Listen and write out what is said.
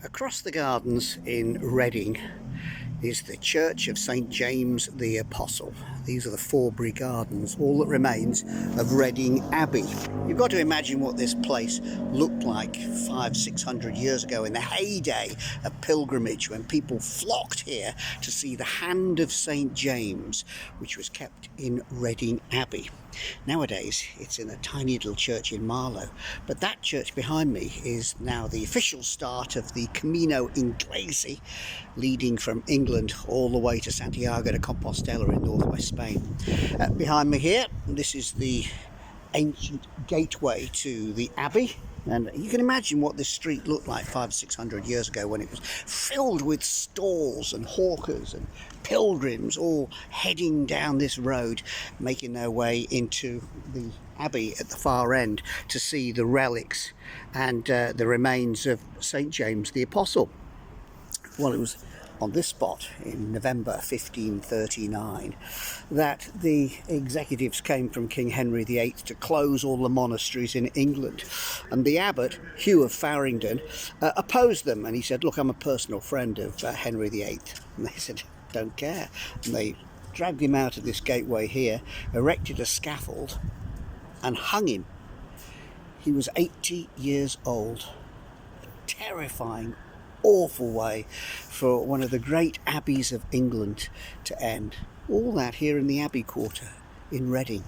Across the gardens in Reading is the Church of St James the Apostle. These are the Forbury Gardens, all that remains of Reading Abbey. You've got to imagine what this place looked like 500-600 years ago in the heyday of pilgrimage, when people flocked here to see the hand of St James, which was kept in Reading Abbey. Nowadays it's in a tiny little church in Marlow, but that church behind me is now the official start of the Camino Inglesi, leading from England all the way to Santiago de Compostela in northwest Spain. Behind me here, this is the ancient gateway to the Abbey, and you can imagine what this street looked like 500-600 years ago, when it was filled with stalls and hawkers and pilgrims all heading down this road, making their way into the Abbey at the far end to see the relics and the remains of St James the Apostle. Well, it was on this spot in November 1539 that the executives came from King Henry VIII to close all the monasteries in England, and the abbot, Hugh of Farringdon, opposed them, and he said, "Look, I'm a personal friend of Henry VIII." And they said, "Don't care." And they dragged him out of this gateway here, erected a scaffold and hung him. He was 80 years old. A terrifying, awful way for one of the great abbeys of England to end. All that here in the Abbey Quarter in Reading.